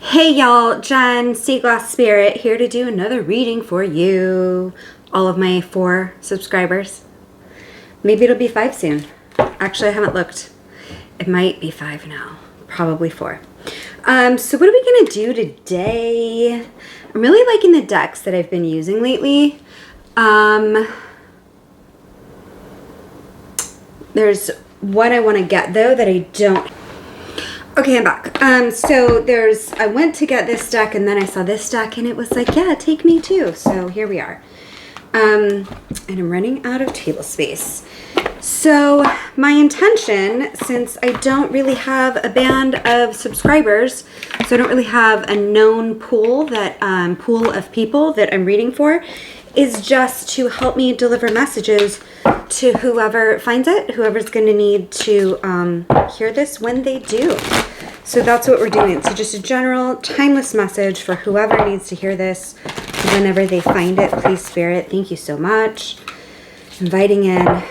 Hey y'all, Jenn, Seaglass Spirit here to do another reading for you. All of my 4 subscribers. Maybe it'll be 5 soon. Actually, I haven't looked. It might be 5 now. Probably 4. So what are we going to do today? I'm really liking the decks that I've been using lately. There's one I want to get though that I don't. Okay, I'm back. I went to get this deck and then I saw this deck and it was like, yeah, take me too. So here we are. And I'm running out of table space. So my intention, since I don't really have a band of subscribers, so I don't really have a known pool of people that I'm reading for, is just to help me deliver messages to whoever finds it, whoever's going to need to hear this when they do. So that's what we're doing. So just a general, timeless message for whoever needs to hear this whenever they find it. Please, Spirit, thank you so much. Inviting in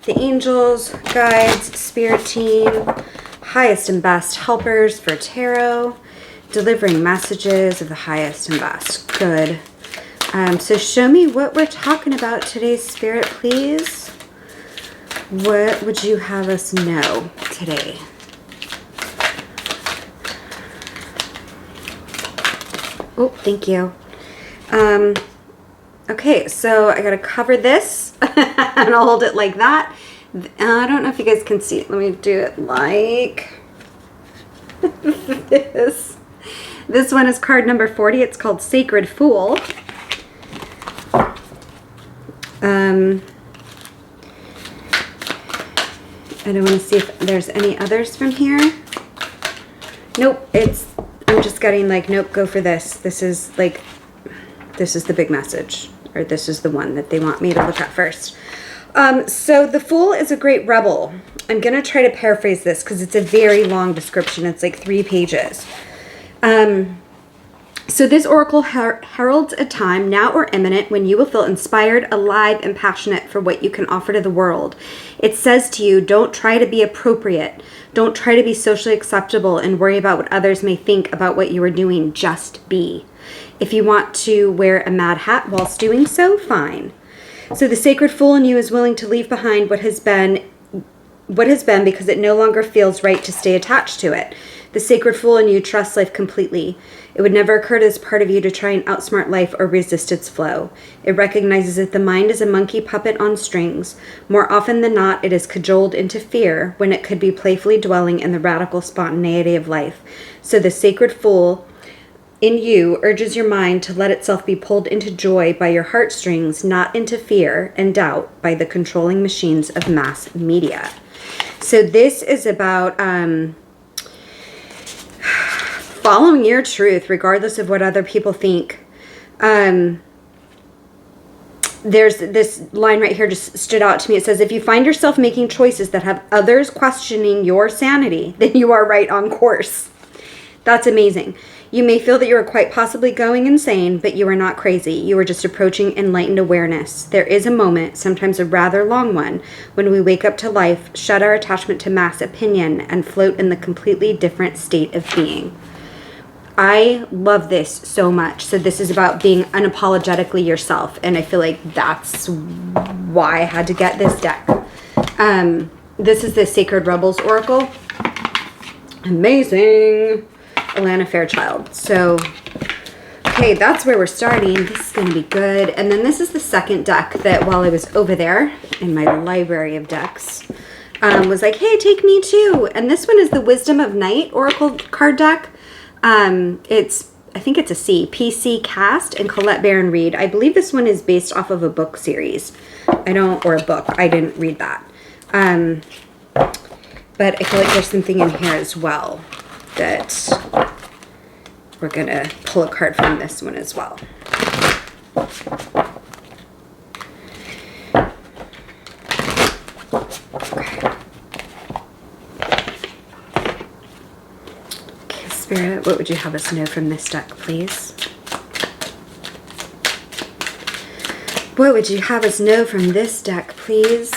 the angels, guides, spirit team, highest and best helpers for tarot, delivering messages of the highest and best. Good. So show me what we're talking about today, Spirit, please. What would you have us know today? Oh, thank you. Okay, so I gotta cover this and I'll hold it like that. I don't know if you guys can see it. Let me do it like this. This one is card number 40. It's called Sacred Fool. I don't want to see if there's any others from here. Nope, I'm just getting like, nope, go for this. This is the big message, or this is the one that they want me to look at first. So the Fool is a great rebel. I'm going to try to paraphrase this because it's a very long description. It's like 3 pages. So this oracle heralds a time, now or imminent, when you will feel inspired, alive, and passionate for what you can offer to the world. It says to you, don't try to be appropriate. Don't try to be socially acceptable and worry about what others may think about what you are doing. Just be. If you want to wear a mad hat whilst doing so, fine. So the sacred fool in you is willing to leave behind what has been because it no longer feels right to stay attached to it. The sacred fool in you trusts life completely. It would never occur to this part of you to try and outsmart life or resist its flow. It recognizes that the mind is a monkey puppet on strings. More often than not, it is cajoled into fear when it could be playfully dwelling in the radical spontaneity of life. So the sacred fool in you urges your mind to let itself be pulled into joy by your heartstrings, not into fear and doubt by the controlling machines of mass media. So this is about following your truth, regardless of what other people think. There's this line right here just stood out to me. It says, if you find yourself making choices that have others questioning your sanity, then you are right on course. That's amazing. You may feel that you are quite possibly going insane, but you are not crazy. You are just approaching enlightened awareness. There is a moment, sometimes a rather long one, when we wake up to life, shed our attachment to mass opinion, and float in the completely different state of being. I love this so much. So this is about being unapologetically yourself, and I feel like that's why I had to get this deck. This is the Sacred Rebels Oracle. Amazing. Alana Fairchild. So, okay, that's where we're starting. This is going to be good. And then this is the second deck that while I was over there in my library of decks, was like, hey, take me too. And this one is the Wisdom of Night Oracle card deck. I think it's a PC Cast and Colette Baron Reed. I believe this one is based off of a book series. Or a book. I didn't read that. But I feel like there's something in here as well that we're going to pull a card from this one as well. Okay, Spirit, what would you have us know from this deck, please? What would you have us know from this deck, please?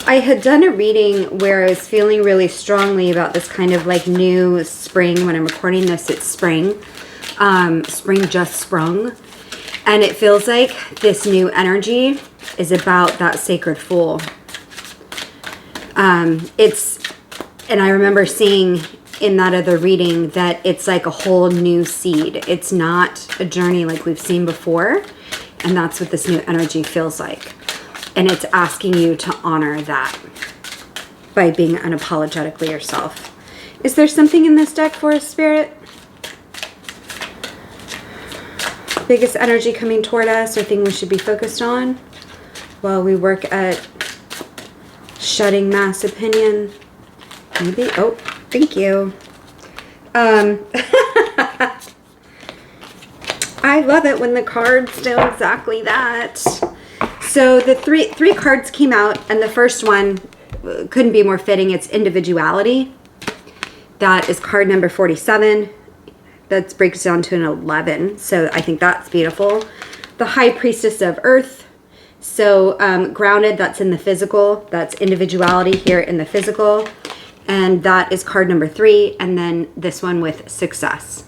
I had done a reading where I was feeling really strongly about this kind of like new spring. When I'm recording this, it's spring. Spring just sprung. And it feels like this new energy is about that sacred fool. And I remember seeing in that other reading that it's like a whole new seed. It's not a journey like we've seen before. And that's what this new energy feels like. And it's asking you to honor that by being unapologetically yourself. Is there something in this deck for us, Spirit? Biggest energy coming toward us or thing we should be focused on while we work at shutting mass opinion? Maybe. Oh, thank you. I love it when the cards do exactly that. So the three cards came out, and the first one couldn't be more fitting. It's individuality. That is card number 47. That breaks down to an 11. So I think that's beautiful. The High Priestess of Earth. So grounded, that's in the physical. That's individuality here in the physical. And that is card number 3. And then this one with success.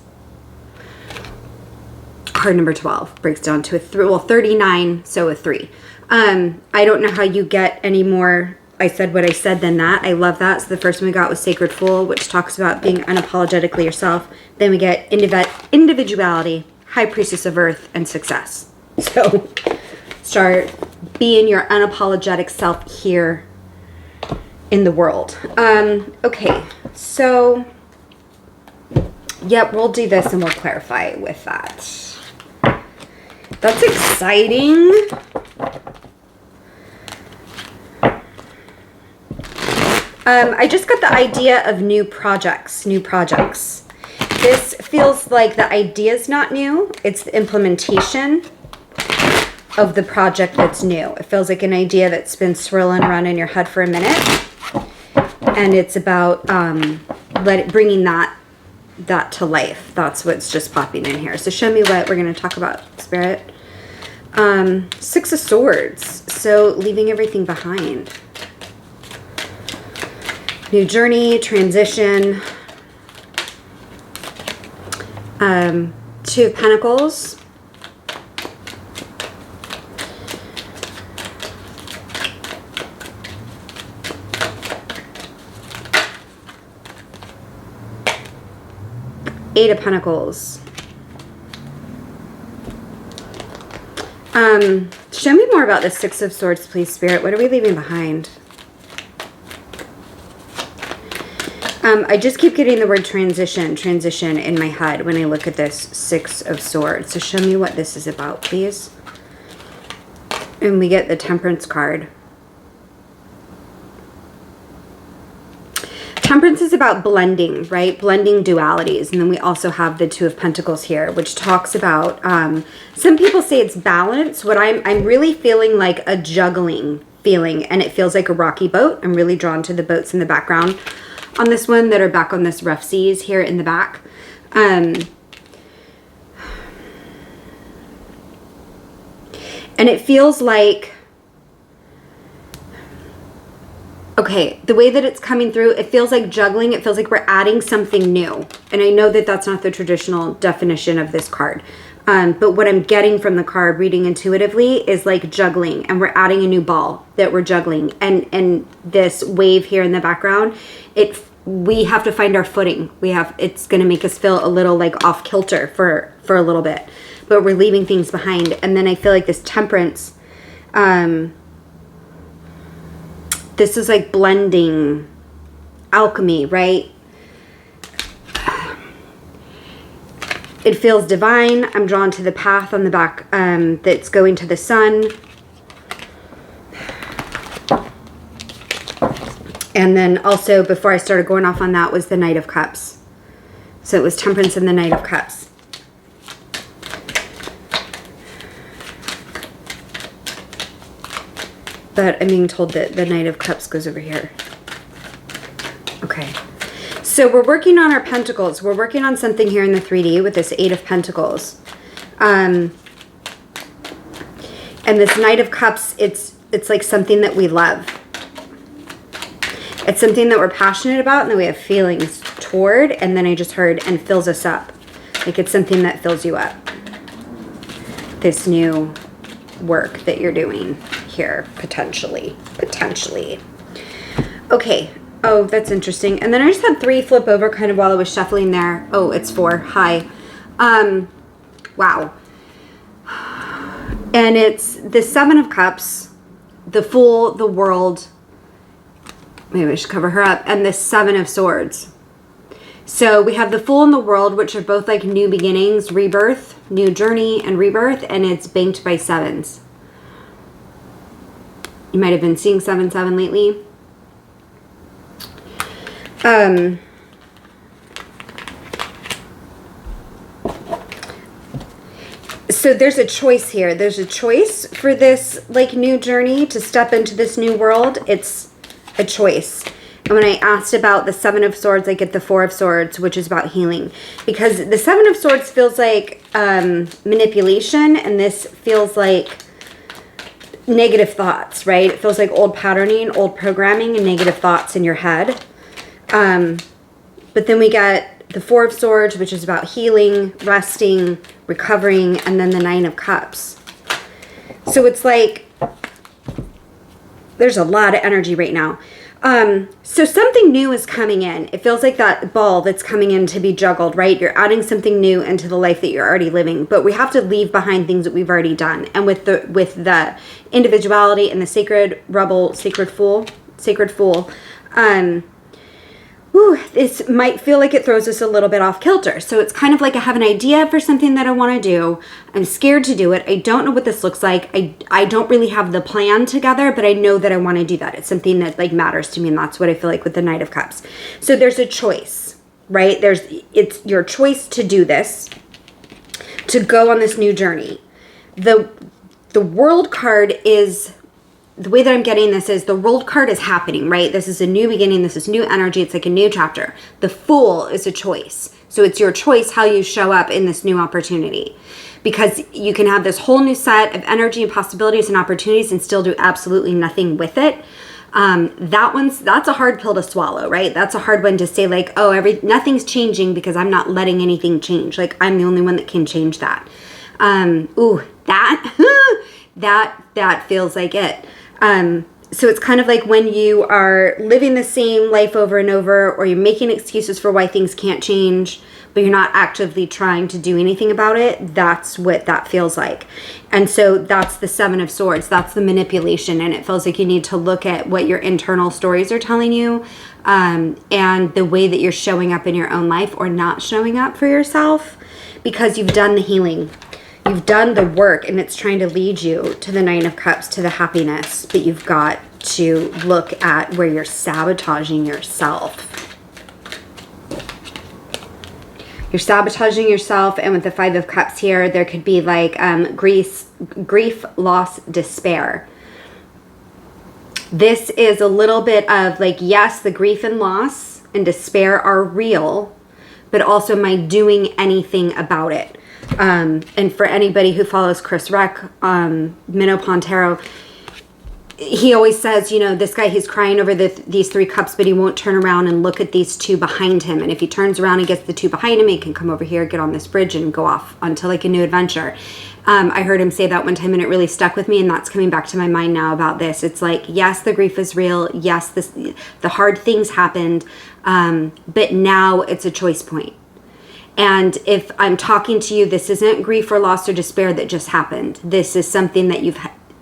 Card number 12 breaks down to a 3. Well, 39, so a 3. I don't know how you get any more I said what I said than that. I love that. So the first one we got was Sacred Fool, which talks about being unapologetically yourself. Then we get individuality, High Priestess of Earth, and success. So start being your unapologetic self here in the world. Okay, so yep, we'll do this and we'll clarify with that. That's exciting. I just got the idea of new projects. This feels like the idea is not new. It's the implementation of the project that's new. It feels like an idea that's been swirling around in your head for a minute. And it's about bringing that to life. That's what's just popping in here. So show me what we're going to talk about, Spirit. 6 of Swords. So leaving everything behind. New journey, transition. 2 of Pentacles. Eight of Pentacles. Show me more about the 6 of Swords, please, Spirit. What are we leaving behind? I just keep getting the word transition in my head when I look at this 6 of Swords. So show me what this is about, please. And we get the Temperance card. Temperance is about blending, right? Blending dualities. And then we also have the 2 of Pentacles here, which talks about, some people say it's balance. What I'm really feeling like a juggling feeling, and it feels like a rocky boat. I'm really drawn to the boats in the background on this one that are back on this rough seas here in the back. And it feels like, okay, the way that it's coming through, it feels like juggling. It feels like we're adding something new. And I know that that's not the traditional definition of this card. But what I'm getting from the card, reading intuitively, is like juggling. And we're adding a new ball that we're juggling. And this wave here in the background, we have to find our footing. It's going to make us feel a little like off kilter for a little bit. But we're leaving things behind. And then I feel like this Temperance, this is like blending, alchemy, right? It feels divine. I'm drawn to the path on the back that's going to the sun. And then also, before I started going off on that, was the Knight of Cups. So it was Temperance and the Knight of Cups. But I'm being told that the Knight of Cups goes over here. Okay. So we're working on our Pentacles. We're working on something here in the 3D with this 8 of Pentacles. And this Knight of Cups, it's like something that we love. It's something that we're passionate about and that we have feelings toward. And then I just heard, and fills us up. Like it's something that fills you up. This new work that you're doing here, potentially. Okay. Oh, that's interesting. And then I just had 3 flip over kind of while I was shuffling there. Oh, it's 4. Hi. Wow. And it's the 7 of Cups, the Fool, the World. Maybe I should cover her up. And the 7 of Swords. So we have the Fool and the World, which are both like new beginnings, rebirth, new journey, and rebirth. And it's banked by 7s. You might have been seeing 7-7 lately. So there's a choice here. There's a choice for this like new journey to step into this new world. It's a choice. And when I asked about the 7 of Swords, I get the 4 of Swords, which is about healing. Because the 7 of Swords feels like manipulation, and this feels like negative thoughts, right? It feels like old patterning, old programming, and negative thoughts in your head. But then we get the 4 of Swords, which is about healing, resting, recovering, and then the 9 of Cups. So it's like there's a lot of energy right now. So something new is coming in. It feels like that ball that's coming in to be juggled, right? You're adding something new into the life that you're already living, but we have to leave behind things that we've already done. And with the individuality and the sacred rebel, sacred fool, this might feel like it throws us a little bit off kilter. So it's kind of like I have an idea for something that I want to do. I'm scared to do it. I don't know what this looks like. I don't really have the plan together, but I know that I want to do that. It's something that like matters to me, and that's what I feel like with the Knight of Cups. So there's a choice, right? It's your choice to do this, to go on this new journey. The World card is... The way that I'm getting this is the World card is happening, right? This is a new beginning. This is new energy. It's like a new chapter. The Fool is a choice. So it's your choice how you show up in this new opportunity. Because you can have this whole new set of energy and possibilities and opportunities and still do absolutely nothing with it. That's a hard pill to swallow, right? That's a hard one to say like, oh, nothing's changing because I'm not letting anything change. Like I'm the only one that can change that. That feels like it. So it's kind of like when you are living the same life over and over, or you're making excuses for why things can't change, but you're not actively trying to do anything about it. That's what that feels like. And so that's the 7 of Swords. That's the manipulation. And it feels like you need to look at what your internal stories are telling you, and the way that you're showing up in your own life or not showing up for yourself, because you've done the healing. You've done the work, and it's trying to lead you to the 9 of Cups, to the happiness. But you've got to look at where you're sabotaging yourself. You're sabotaging yourself, and with the 5 of Cups here, there could be like grief, loss, despair. This is a little bit of like, yes, the grief and loss and despair are real, but also am I doing anything about it? And for anybody who follows Chris Reck, Minnow Pontero, he always says, you know, this guy, he's crying over these 3 cups, but he won't turn around and look at these 2 behind him. And if he turns around and gets the 2 behind him, he can come over here, get on this bridge, and go off onto like a new adventure. I heard him say that one time, and it really stuck with me, and that's coming back to my mind now about this. It's like, yes, the grief is real. Yes, the hard things happened, but now it's a choice point. And if I'm talking to you, this isn't grief or loss or despair that just happened. This is something that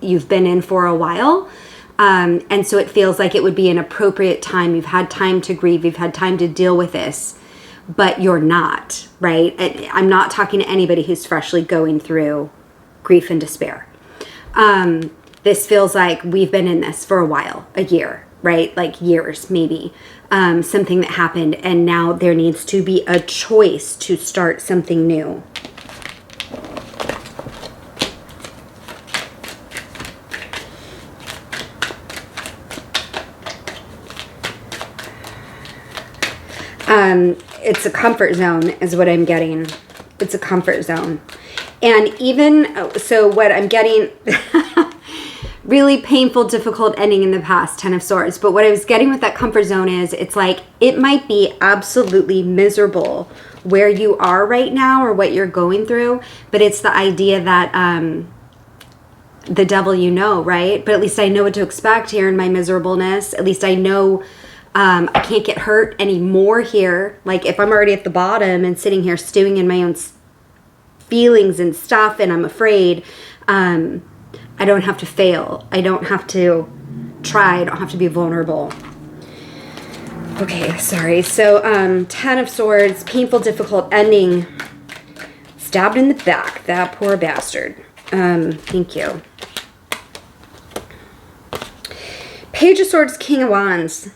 you've been in for a while. And so it feels like it would be an appropriate time. You've had time to grieve. You've had time to deal with this, but you're not, right? I'm not talking to anybody who's freshly going through grief and despair. This feels like we've been in this for a while, a year, right? Like years, maybe. Something that happened, and now there needs to be a choice to start something new. It's a comfort zone is what I'm getting. It's a comfort zone. And even, so what I'm getting, really painful, difficult ending in the past, Ten of Swords. But what I was getting with that comfort zone is, it's like, it might be absolutely miserable where you are right now or what you're going through, but it's the idea that the devil you know, right? But at least I know what to expect here in my miserableness. At least I know I can't get hurt anymore here. Like, if I'm already at the bottom and sitting here stewing in my own feelings and stuff, and I'm afraid, I don't have to fail. I don't have to try. I don't have to be vulnerable. Okay, sorry. So, Ten of Swords, painful, difficult ending. Stabbed in the back. That poor bastard. Thank you. Page of Swords, King of Wands.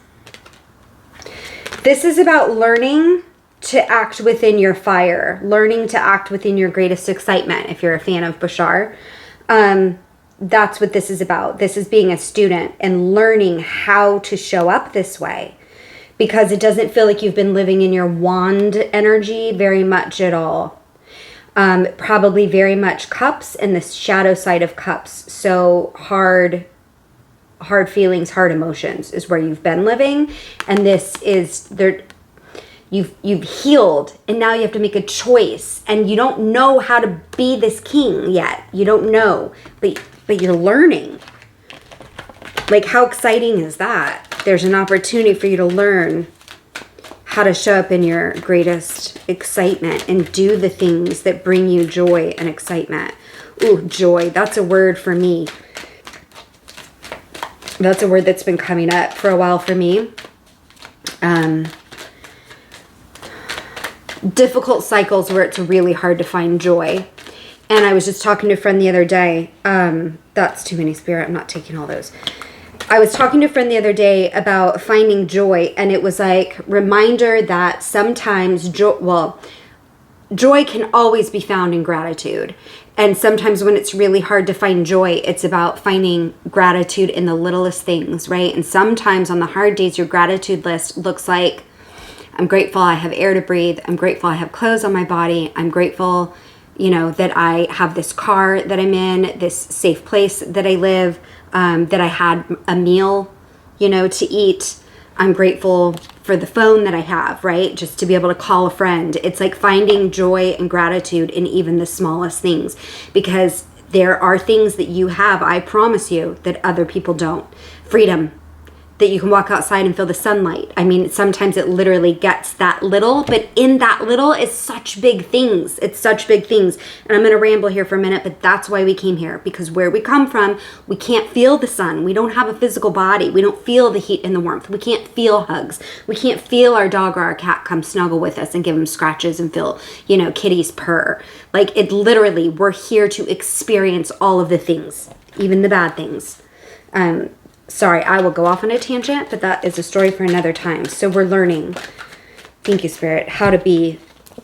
This is about learning to act within your fire. Learning to act within your greatest excitement, if you're a fan of Bashar. That's what this is about. This is being a student and learning how to show up this way, because it doesn't feel like you've been living in your wand energy very much at all. Probably very much cups and the shadow side of cups. So hard feelings, hard emotions is where you've been living. And this is there. You've healed, and now you have to make a choice, and you don't know how to be this king yet. You don't know, but you're learning. Like, how exciting is that? There's an opportunity for you to learn how to show up in your greatest excitement and do the things that bring you joy and excitement. Ooh, joy. That's a word for me. That's a word that's been coming up for a while for me. Difficult cycles where it's really hard to find joy. And I was just talking to a friend the other day. That's too many, Spirit. I'm not taking all those. I was talking to a friend the other day about finding joy. And it was like, reminder that sometimes joy can always be found in gratitude. And sometimes when it's really hard to find joy, it's about finding gratitude in the littlest things, right? And sometimes on the hard days, your gratitude list looks like, I'm grateful I have air to breathe. I'm grateful I have clothes on my body. I'm grateful, that I have this car that I'm in, this safe place that I live, that I had a meal, to eat. I'm grateful for the phone that I have, right? Just to be able to call a friend. It's like finding joy and gratitude in even the smallest things, because there are things that you have, I promise you, that other people don't. Freedom. That you can walk outside and feel the sunlight. I mean, sometimes it literally gets that little, but in that little is such big things. It's such big things. And I'm going to ramble here for a minute, but that's why we came here. Because where we come from, we can't feel the sun. We don't have a physical body. We don't feel the heat and the warmth. We can't feel hugs. We can't feel our dog or our cat come snuggle with us and give them scratches and feel, kitties purr. Like, it literally, we're here to experience all of the things, even the bad things. Sorry, I will go off on a tangent, but that is a story for another time. So we're learning, thank you, Spirit, how to be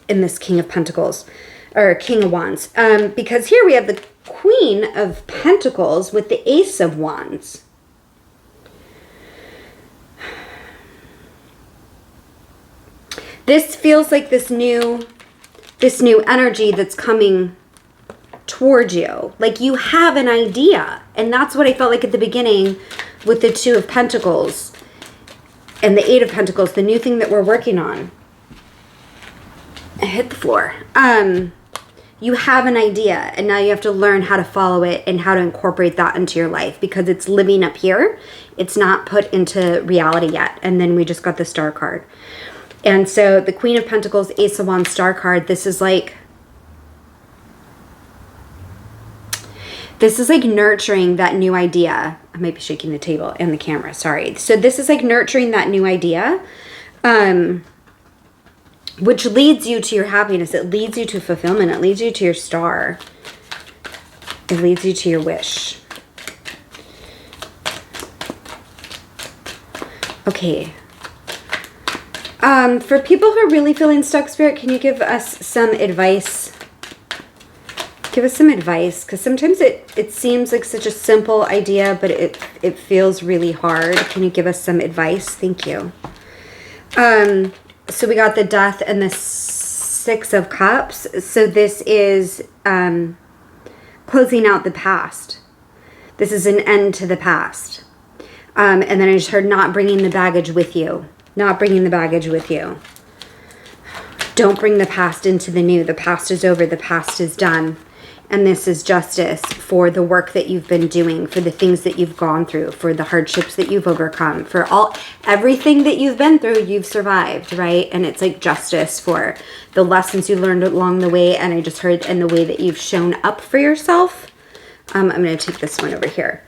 in this King of Pentacles, or King of Wands. Because here we have the Queen of Pentacles with the Ace of Wands. This feels like this new energy that's coming towards you. Like, you have an idea. And that's what I felt like at the beginning with the Two of Pentacles and the Eight of Pentacles, the new thing that we're working on. I hit the floor. You have an idea, and now you have to learn how to follow it and how to incorporate that into your life, because it's living up here. It's not put into reality yet. And then we just got the Star card. And so the Queen of Pentacles, Ace of Wands, Star card, this is like nurturing that new idea. I might be shaking the table and the camera, sorry. So this is like nurturing that new idea, which leads you to your happiness. It leads you to fulfillment. It leads you to your star. It leads you to your wish. Okay. For people who are really feeling stuck, Spirit, can you give us some advice? Give us some advice, because sometimes it seems like such a simple idea, but it feels really hard. Can you give us some advice? Thank you. So we got the Death and the Six of Cups. So this is closing out the past. This is an end to the past. And then I just heard not bringing the baggage with you. Not bringing the baggage with you. Don't bring the past into the new. The past is over. The past is done. And this is justice for the work that you've been doing, for the things that you've gone through, for the hardships that you've overcome, for everything that you've been through, you've survived, right? And it's like justice for the lessons you learned along the way. And I just heard in the way that you've shown up for yourself. I'm going to take this one over here.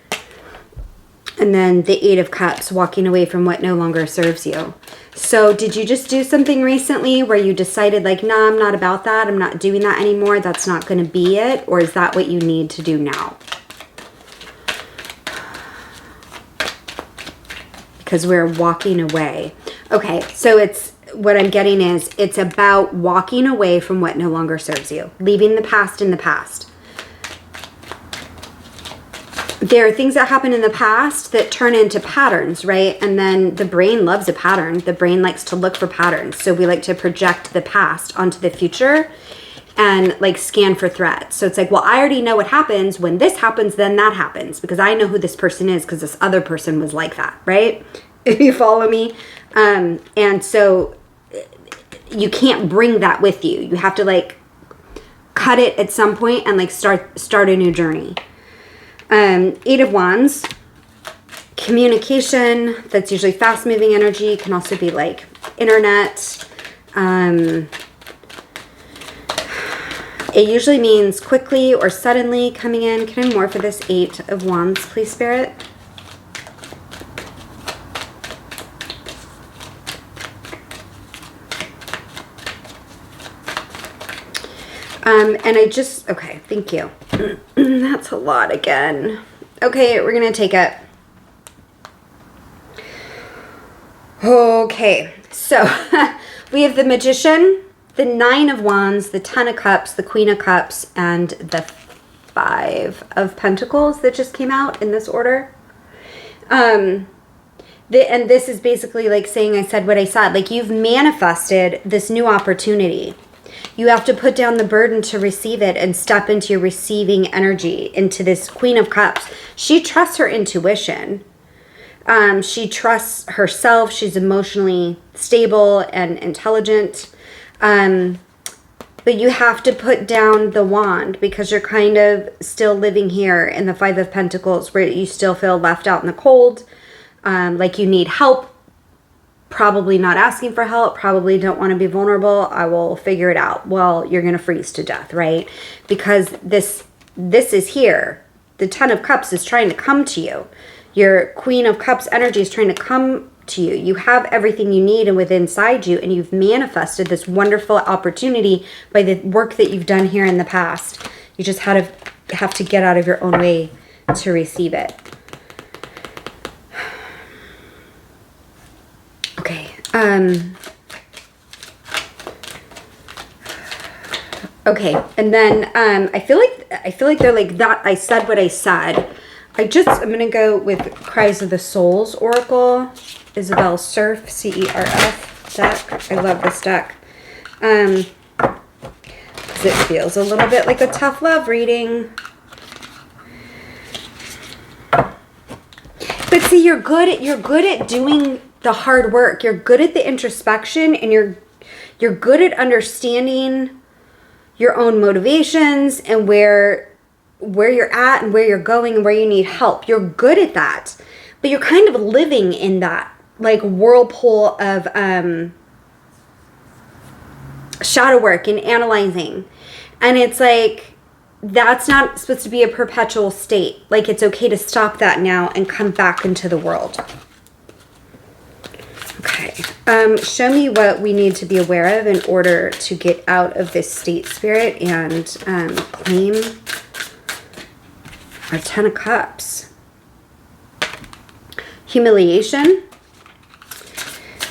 And then the Eight of Cups, walking away from what no longer serves you. So did you just do something recently where you decided like, nah, I'm not about that. I'm not doing that anymore. That's not going to be it. Or is that what you need to do now? Because we're walking away. Okay, so what I'm getting is it's about walking away from what no longer serves you. Leaving the past in the past. There are things that happen in the past that turn into patterns, right? And then the brain loves a pattern. The brain likes to look for patterns. So we like to project the past onto the future and like scan for threats. So it's like, well, I already know what happens. When this happens, then that happens because I know who this person is because this other person was like that, right? If you follow me. And so you can't bring that with you. You have to like cut it at some point and like start a new journey. Eight of Wands, communication, that's usually fast moving energy, can also be like internet. It usually means quickly or suddenly coming in. Can I have more for this Eight of Wands, please, Spirit? And okay, thank you. That's a lot again. Okay, we're going to take it. Okay, so we have the Magician, the Nine of Wands, the Ten of Cups, the Queen of Cups, and the Five of Pentacles that just came out in this order. And this is basically like saying I said what I said. Like you've manifested this new opportunity. You have to put down the burden to receive it and step into your receiving energy, into this Queen of Cups. She trusts her intuition. She trusts herself. She's emotionally stable and intelligent. But you have to put down the wand because you're kind of still living here in the Five of Pentacles where you still feel left out in the cold. Like you need help. Probably not asking for help, probably don't want to be vulnerable. I will figure it out. Well, you're going to freeze to death, right? Because this is here. The Ten of Cups is trying to come to you. Your Queen of Cups energy is trying to come to you. You have everything you need and within inside you, and you've manifested this wonderful opportunity by the work that you've done here in the past. You just have to get out of your own way to receive it. Okay. Okay. And then I feel like they're like that. I said what I said. I'm going to go with Cries of the Souls Oracle, Isabel Surf, CERF deck. I love this deck. Because it feels a little bit like a tough love reading. But see, you're good at doing the hard work. You're good at the introspection, and you're good at understanding your own motivations and where you're at and where you're going and where you need help. You're good at that. But you're kind of living in that like whirlpool of shadow work and analyzing. And it's like that's not supposed to be a perpetual state. Like it's okay to stop that now and come back into the world. Okay, show me what we need to be aware of in order to get out of this state, Spirit, and claim our Ten of Cups. Humiliation.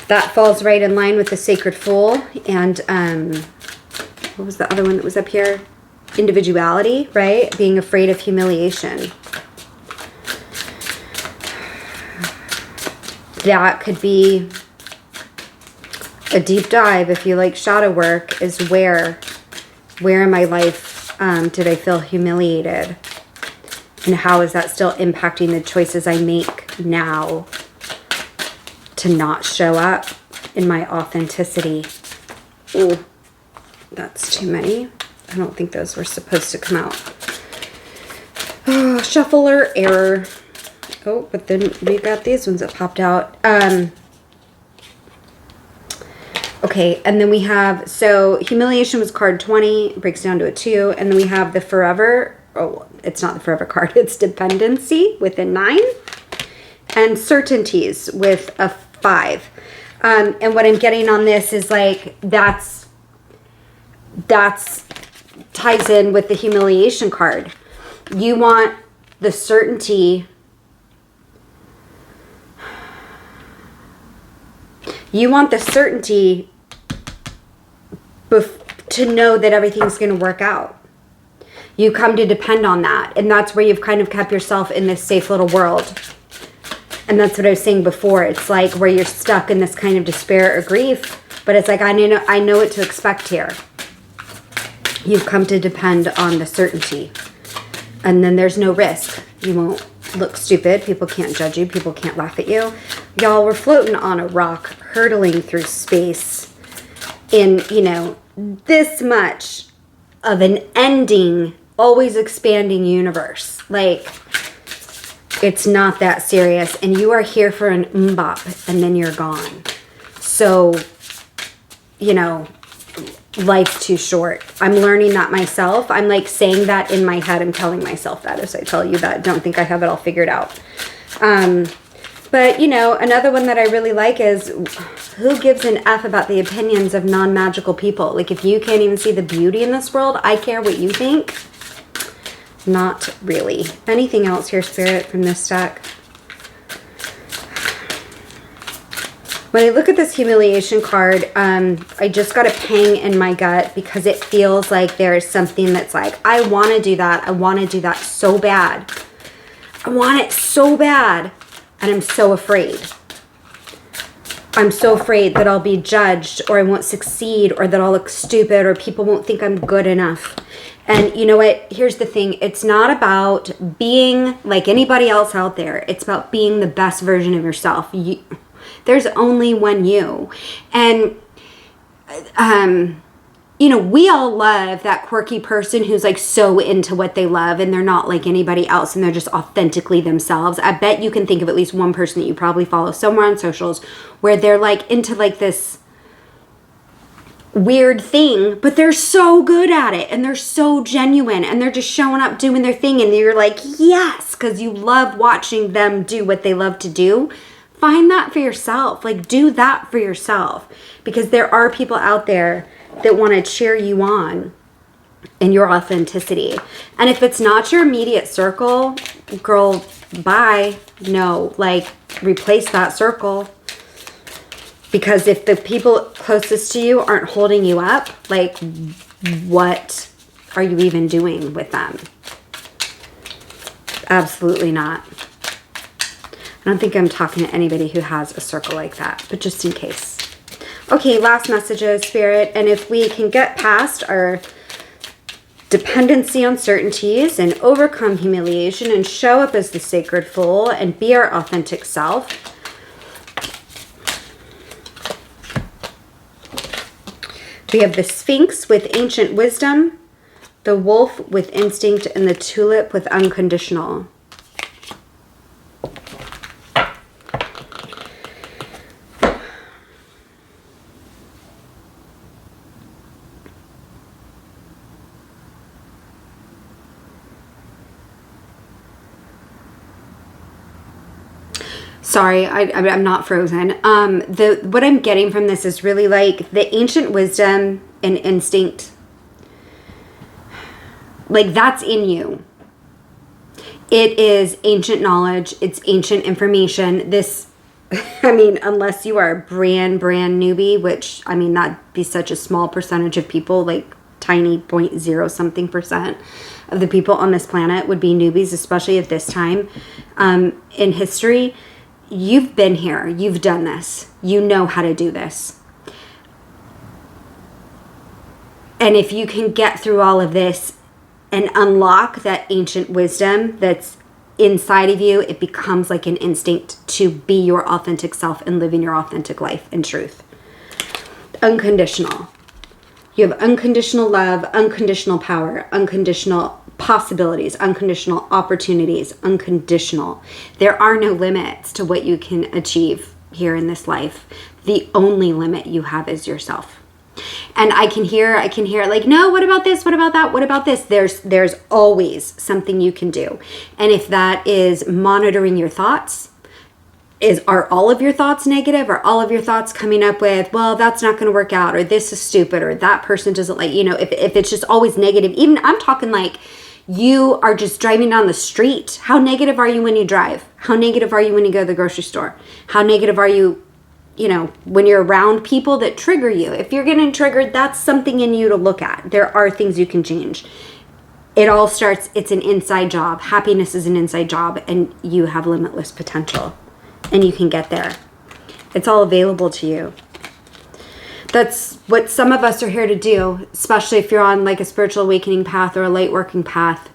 That falls right in line with the Sacred Fool. And what was the other one that was up here? Individuality, right? Being afraid of humiliation. That could be a deep dive if you like shadow work, is where in my life did I feel humiliated? And how is that still impacting the choices I make now to not show up in my authenticity? Oh, that's too many. I don't think those were supposed to come out. Oh, shuffle or error. Oh, but then we got these ones that popped out. Okay, and then we have, so humiliation was card 20, it breaks down to a 2, and then we have the forever, oh, it's not the forever card, it's dependency with a 9, and certainties with a 5. And what I'm getting on this is like, that's ties in with the humiliation card. You want the certainty. You want the certainty to know that everything's going to work out. You come to depend on that. And that's where you've kind of kept yourself in this safe little world. And that's what I was saying before. It's like where you're stuck in this kind of despair or grief. But it's like, I know what to expect here. You've come to depend on the certainty. And then there's no risk. You won't look stupid. People can't judge you. People can't laugh at you. Y'all, we're floating on a rock, hurtling through space in, you know, this much of an ending, always expanding universe. Like, it's not that serious. And you are here for an mbop and then you're gone. So, you know, life's too short. I'm learning that myself. I'm like saying that in my head. I'm telling myself that as I tell you that. Don't think I have it all figured out. But, you know, another one that I really like is who gives an F about the opinions of non-magical people? Like, if you can't even see the beauty in this world, I care what you think. Not really. Anything else here, Spirit, from this deck? When I look at this humiliation card, I just got a pang in my gut because it feels like there is something that's like, I want to do that. I want to do that so bad. I want it so bad. And I'm so afraid. I'm so afraid that I'll be judged or I won't succeed or that I'll look stupid or people won't think I'm good enough. And you know what? Here's the thing. It's not about being like anybody else out there. It's about being the best version of yourself. There's only one you. And, you know, we all love that quirky person who's like so into what they love and they're not like anybody else and they're just authentically themselves. I bet you can think of at least one person that you probably follow somewhere on socials where they're like into like this weird thing, but they're so good at it and they're so genuine and they're just showing up doing their thing and you're like, yes, because you love watching them do what they love to do. Find that for yourself. Like, do that for yourself because there are people out there that want to cheer you on in your authenticity. And if it's not your immediate circle, girl, bye. No, like, replace that circle. Because if the people closest to you aren't holding you up, like, what are you even doing with them? Absolutely not. I don't think I'm talking to anybody who has a circle like that, but just in case. Okay, last messages, Spirit. And if we can get past our dependency on certainties and overcome humiliation and show up as the sacred fool and be our authentic self. We have the Sphinx with ancient wisdom, the wolf with instinct, and the tulip with unconditional. Sorry, I'm not frozen. What I'm getting from this is really like the ancient wisdom and instinct. Like, that's in you. It is ancient knowledge. It's ancient information. This, I mean, unless you are a brand newbie, which, I mean, that'd be such a small percentage of people, like tiny 0.0 something percent of the people on this planet would be newbies, especially at this time in history. You've been here. You've done this. You know how to do this. And if you can get through all of this and unlock that ancient wisdom that's inside of you, it becomes like an instinct to be your authentic self and live in your authentic life and truth. Unconditional. You have unconditional love, unconditional power, unconditional possibilities, unconditional opportunities, unconditional. There are no limits to what you can achieve here in this life. The only limit you have is yourself. And I can hear like, no, what about this? What about that? What about this? There's always something you can do. And if that is monitoring your thoughts, are all of your thoughts negative? Are all of your thoughts coming up with, well, that's not going to work out, or this is stupid, or that person doesn't like, if it's just always negative, even I'm talking like you are just driving down the street. How negative are you when you drive? How negative are you when you go to the grocery store? How negative are you, when you're around people that trigger you? If you're getting triggered, that's something in you to look at. There are things you can change. It all starts, it's an inside job. Happiness is an inside job, and you have limitless potential, and you can get there. It's all available to you. That's what some of us are here to do, especially if you're on like a spiritual awakening path or a light working path,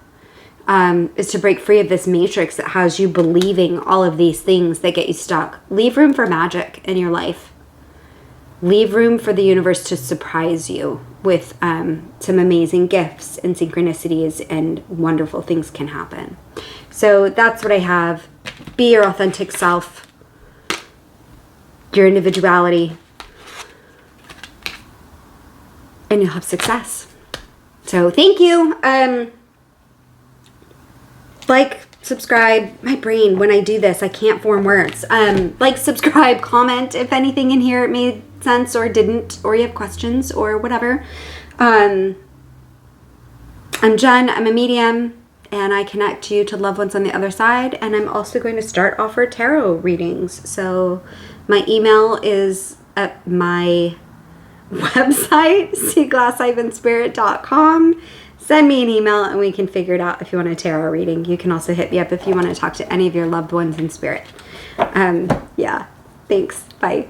is to break free of this matrix that has you believing all of these things that get you stuck. Leave room for magic in your life. Leave room for the universe to surprise you with some amazing gifts and synchronicities, and wonderful things can happen. So that's what I have. Be your authentic self, your individuality, and you'll have success. So thank you. Like, subscribe. My brain, when I do this, I can't form words. Like, subscribe, comment if anything in here made sense or didn't, or you have questions or whatever. I'm Jen. I'm a medium, and I connect you to loved ones on the other side. And I'm also going to start offer tarot readings. So my email is at my website, seaglass-spirit.com. Send me an email and we can figure it out if you want a tarot reading. You can also hit me up if you want to talk to any of your loved ones in spirit. Yeah. Thanks. Bye.